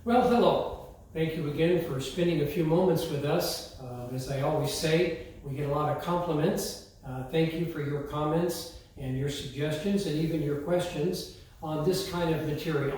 Well, hello. Thank you again for spending a few moments with us. As I always say, we get a lot of compliments. Thank you for your comments and your suggestions and even your questions on this kind of material.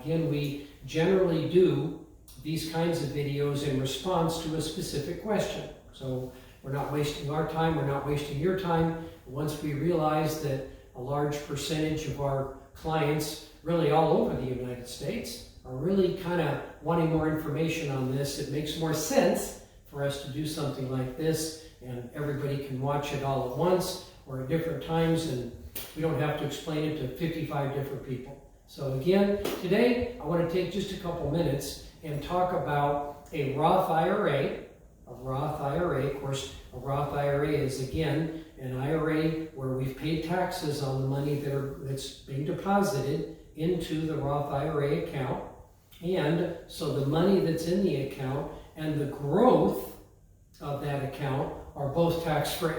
Again, we generally do these kinds of videos in response to a specific question. So we're not wasting our time, we're not wasting your time. Once we realize that a large percentage of our clients, really all over the United States, are really kind of wanting more information on this, it makes more sense for us to do something like this, and everybody can watch it all at once or at different times, and we don't have to explain it to 55 different people. So again, today I want to take just a couple minutes and talk about a Roth IRA. A Roth IRA, of course, a Roth IRA is again an IRA where we've paid taxes on the money that's being deposited into the Roth IRA account. And so the money that's in the account and the growth of that account are both tax-free.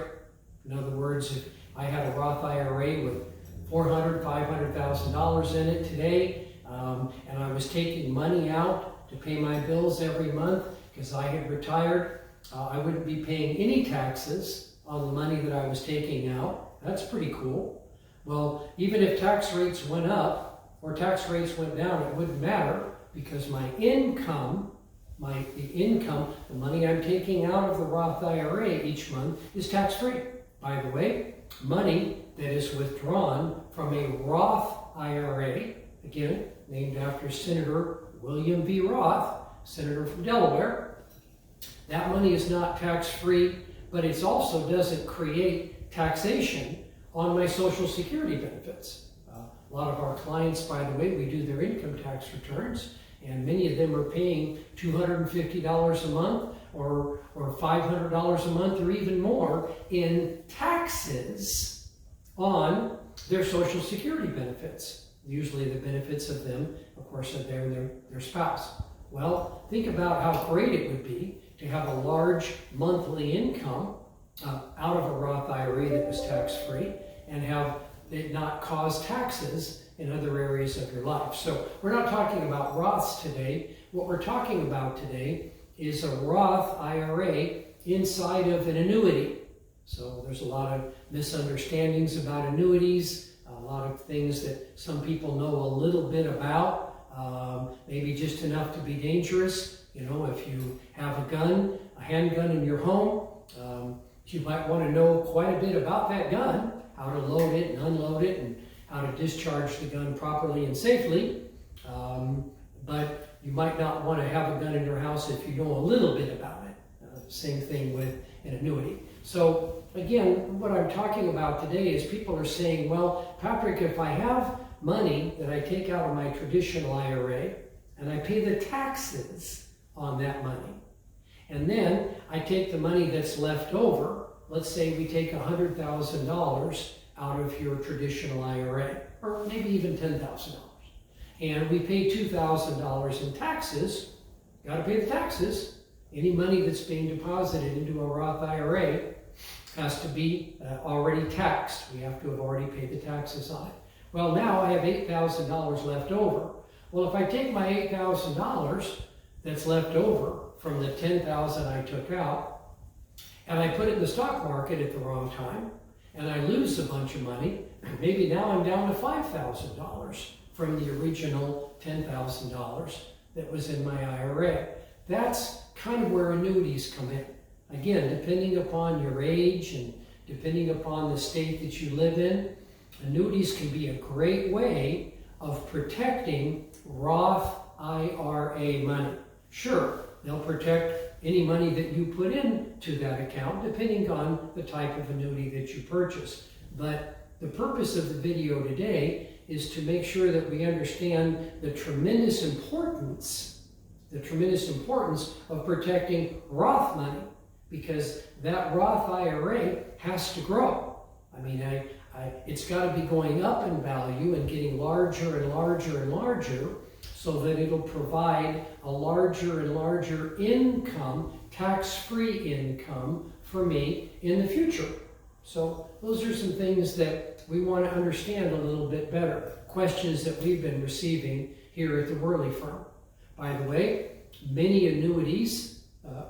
In other words, if I had a Roth IRA with $400,000, $500,000 in it today, and I was taking money out to pay my bills every month because I had retired, I wouldn't be paying any taxes on the money that I was taking out. That's pretty cool. Well, even if tax rates went up or tax rates went down, it wouldn't matter, because my income, the money I'm taking out of the Roth IRA each month is tax-free. By the way, money that is withdrawn from a Roth IRA, again, named after Senator William V. Roth, Senator from Delaware, that money is not tax-free, but it also doesn't create taxation on my Social Security benefits. A lot of our clients, by the way, we do their income tax returns, and many of them are paying $250 a month or $500 a month or even more in taxes on their Social Security benefits. Usually the benefits of them, of course, are their spouse. Well, think about how great it would be to have a large monthly income out of a Roth IRA that was tax-free and have it not cause taxes in other areas of your life. So we're not talking about Roths today. What we're talking about today is a Roth IRA inside of an annuity. So there's a lot of misunderstandings about annuities, a lot of things that some people know a little bit about, maybe just enough to be dangerous. You know, if you have a handgun in your home, you might want to know quite a bit about that gun, how to load it and unload it, and how to discharge the gun properly and safely. But you might not want to have a gun in your house if you know a little bit about it. Same thing with an annuity. So again, what I'm talking about today is people are saying, well, Patrick, if I have money that I take out of my traditional IRA and I pay the taxes on that money, and then I take the money that's left over, let's say we take $100,000 out of your traditional IRA, or maybe even $10,000, and we pay $2,000 in taxes. Got to pay the taxes. Any money that's being deposited into a Roth IRA has to be already taxed. We have to have already paid the taxes on it. Well, now I have $8,000 left over. Well, if I take my $8,000 that's left over from the $10,000 I took out, and I put it in the stock market at the wrong time, and I lose a bunch of money, maybe now I'm down to $5,000 from the original $10,000 that was in my IRA. That's kind of where annuities come in. Again, depending upon your age and depending upon the state that you live in, annuities can be a great way of protecting Roth IRA money. Sure, they'll protect any money that you put into that account, depending on the type of annuity that you purchase. But the purpose of the video today is to make sure that we understand the tremendous importance of protecting Roth money, because that Roth IRA has to grow. I mean, it's got to be going up in value and getting larger and larger and larger, so that it'll provide a larger and larger income, tax-free income for me in the future. So those are some things that we want to understand a little bit better, questions that we've been receiving here at the Wehrly firm. By the way, many annuities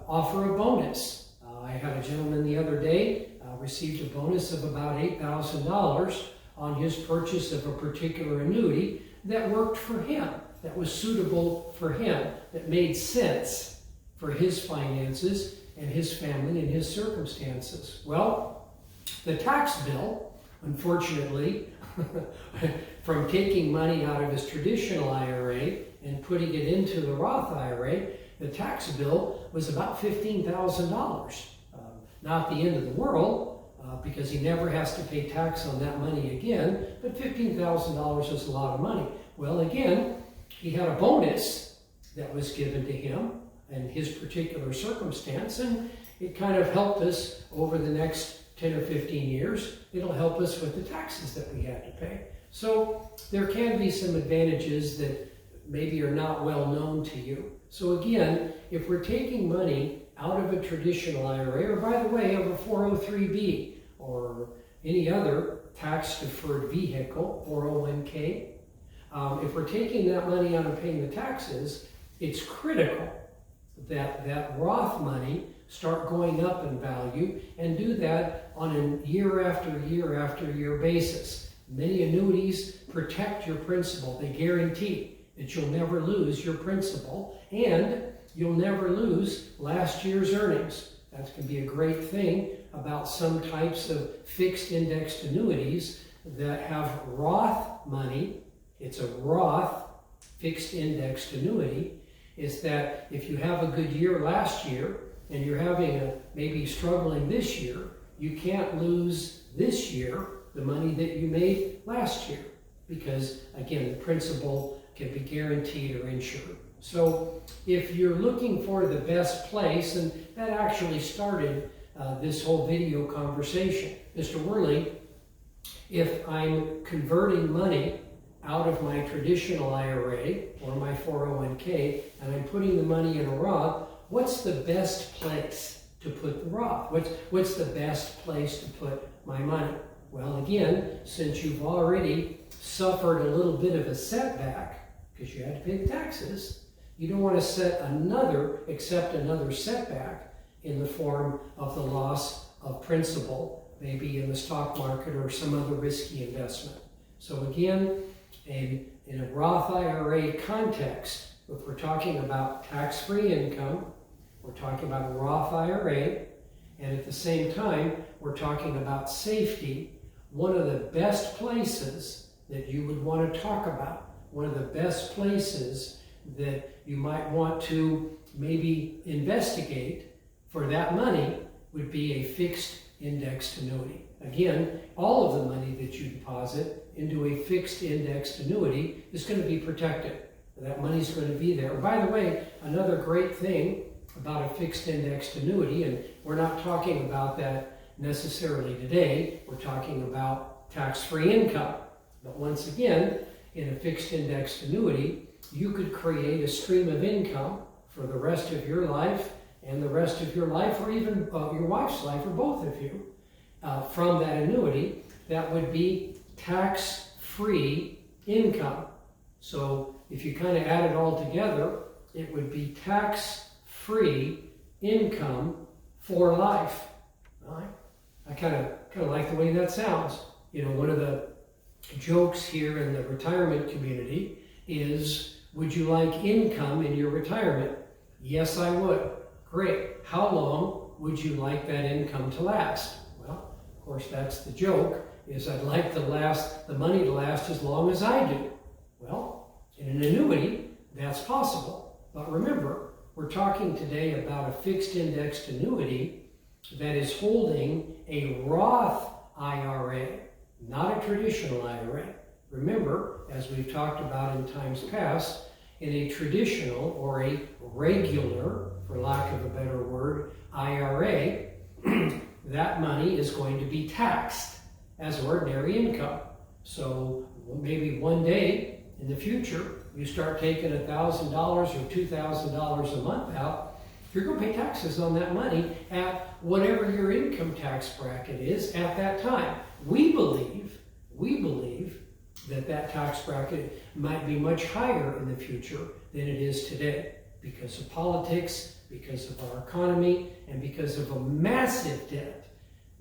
offer a bonus. I had a gentleman the other day received a bonus of about $8,000 on his purchase of a particular annuity that worked for him, that was suitable for him, that made sense for his finances and his family and his circumstances. Well, the tax bill, unfortunately, from taking money out of his traditional IRA and putting it into the Roth IRA, the tax bill was about $15,000. Not the end of the world, because he never has to pay tax on that money again, but $15,000 is a lot of money. Well, again, he had a bonus that was given to him in his particular circumstance, and it kind of helped us over the next 10 or 15 years. It'll help us with the taxes that we had to pay. So there can be some advantages that maybe are not well known to you. So again, if we're taking money out of a traditional IRA, or by the way, of a 403B, or any other tax-deferred vehicle, 401k, if we're taking that money out and paying the taxes, it's critical that that Roth money start going up in value, and do that on a year after year after year basis. Many annuities protect your principal. They guarantee that you'll never lose your principal, and you'll never lose last year's earnings. That can be a great thing about some types of fixed indexed annuities that have Roth money. It's a Roth fixed indexed annuity, is that if you have a good year last year and you're having maybe struggling this year, you can't lose this year the money that you made last year, because again, the principal can be guaranteed or insured. So if you're looking for the best place, and that actually started this whole video conversation, Mr. Wehrly, if I'm converting money out of my traditional IRA or my 401k and I'm putting the money in a Roth, what's the best place to put the Roth? What's the best place to put my money? Well, again, since you've already suffered a little bit of a setback because you had to pay the taxes, you don't want to accept another setback in the form of the loss of principal, maybe in the stock market or some other risky investment. So again, in a Roth IRA context, if we're talking about tax-free income, we're talking about a Roth IRA, and at the same time, we're talking about safety. One of the best places that you would want to talk about, one of the best places that you might want to maybe investigate for that money would be a fixed indexed annuity. Again, all of the money that you deposit into a fixed indexed annuity is going to be protected. That money's going to be there. By the way, another great thing about a fixed indexed annuity, and we're not talking about that necessarily today, we're talking about tax-free income. But once again, in a fixed indexed annuity, you could create a stream of income for the rest of your life and the rest of your life, or even your wife's life, or both of you, from that annuity that would be tax-free income. So if you kind of add it all together, it would be tax-free income for life. Right? I kind of like the way that sounds. You know, one of the jokes here in the retirement community is, would you like income in your retirement? Yes, I would. Great. How long would you like that income to last? Well, of course, that's the joke, is I'd like the money to last as long as I do. Well, in an annuity, that's possible. But remember, we're talking today about a fixed indexed annuity that is holding a Roth IRA, not a traditional IRA. Remember, as we've talked about in times past, in a traditional or a regular, for lack of a better word, IRA, that money is going to be taxed as ordinary income. So maybe one day in the future, you start taking $1,000 or $2,000 a month out, you're going to pay taxes on that money at whatever your income tax bracket is at that time. We believe that that tax bracket might be much higher in the future, than it is today because of politics, because of our economy, and because of a massive debt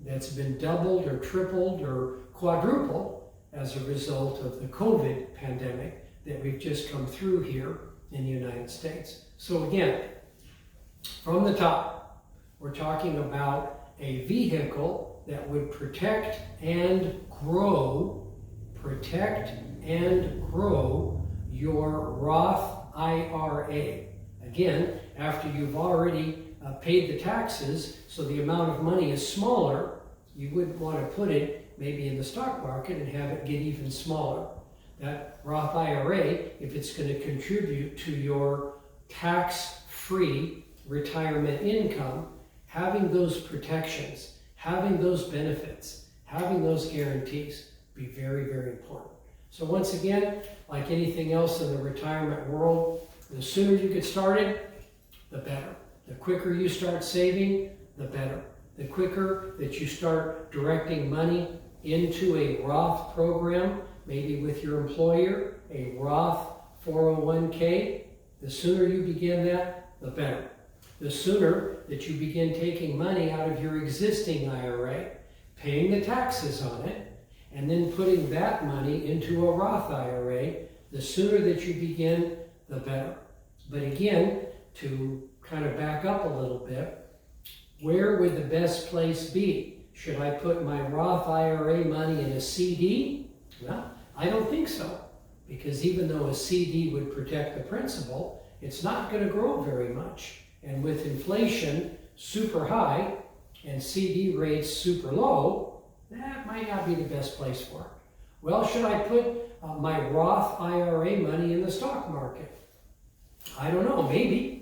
that's been doubled or tripled or quadrupled as a result of the COVID pandemic that we've just come through here in the United States. So again, from the top, we're talking about a vehicle that would protect and grow your Roth IRA. Again, after you've already paid the taxes, so the amount of money is smaller, you wouldn't want to put it maybe in the stock market and have it get even smaller. That Roth IRA, if it's going to contribute to your tax-free retirement income, having those protections, having those benefits, having those guarantees be very, very important. So once again, like anything else in the retirement world, the sooner you get started, the better. The quicker you start saving, the better. The quicker that you start directing money into a Roth program, maybe with your employer, a Roth 401k, the sooner you begin that, the better. The sooner that you begin taking money out of your existing IRA, paying the taxes on it, and then putting that money into a Roth IRA, the sooner that you begin, the better. But again, to kind of back up a little bit, where would the best place be? Should I put my Roth IRA money in a CD? Well, I don't think so, because even though a CD would protect the principal, it's not going to grow very much. And with inflation super high and CD rates super low, that might not be the best place for it. Well, should I put my Roth IRA money in the stock market? I don't know, maybe.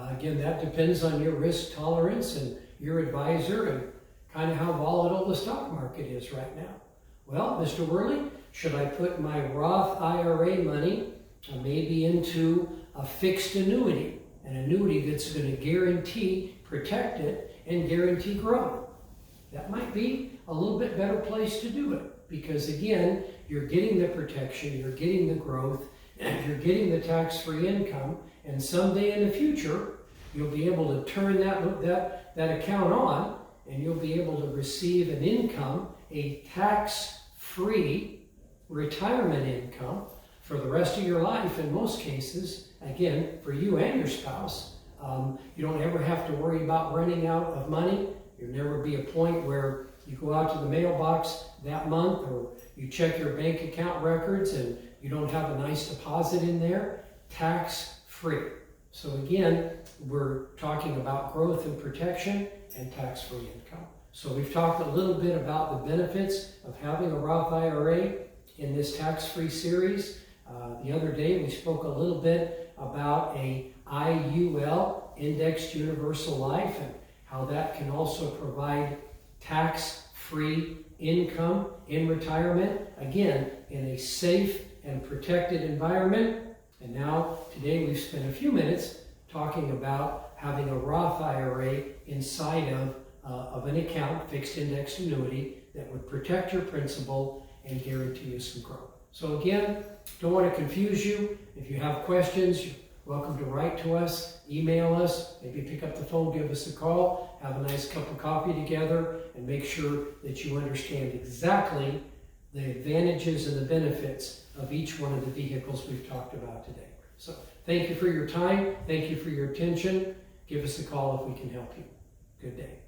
Again, that depends on your risk tolerance and your advisor and kind of how volatile the stock market is right now. Well, Mr. Wehrly, should I put my Roth IRA money maybe into a fixed annuity, an annuity that's going to guarantee, protect it, and guarantee growth? That might be a little bit better place to do it because, again, you're getting the protection, you're getting the growth, and you're getting the tax-free income, and someday in the future, you'll be able to turn that account on, and you'll be able to receive an income, a tax-free retirement income for the rest of your life in most cases, again, for you and your spouse. You don't ever have to worry about running out of money. There'll never be a point where you go out to the mailbox that month or you check your bank account records and you don't have a nice deposit in there. Tax-free. So again, we're talking about growth and protection and tax-free income. So we've talked a little bit about the benefits of having a Roth IRA in this tax-free series. The other day we spoke a little bit about a IUL, Indexed Universal Life, and how that can also provide tax-free income in retirement, again, in a safe and protected environment. And now, today we've spent a few minutes talking about having a Roth IRA inside of an account, fixed index annuity, that would protect your principal and guarantee you some growth. So again, don't want to confuse you. If you have questions, you're welcome to write to us, email us, maybe pick up the phone, give us a call, have a nice cup of coffee together, and make sure that you understand exactly the advantages and the benefits of each one of the vehicles we've talked about today. So thank you for your time. Thank you for your attention. Give us a call if we can help you. Good day.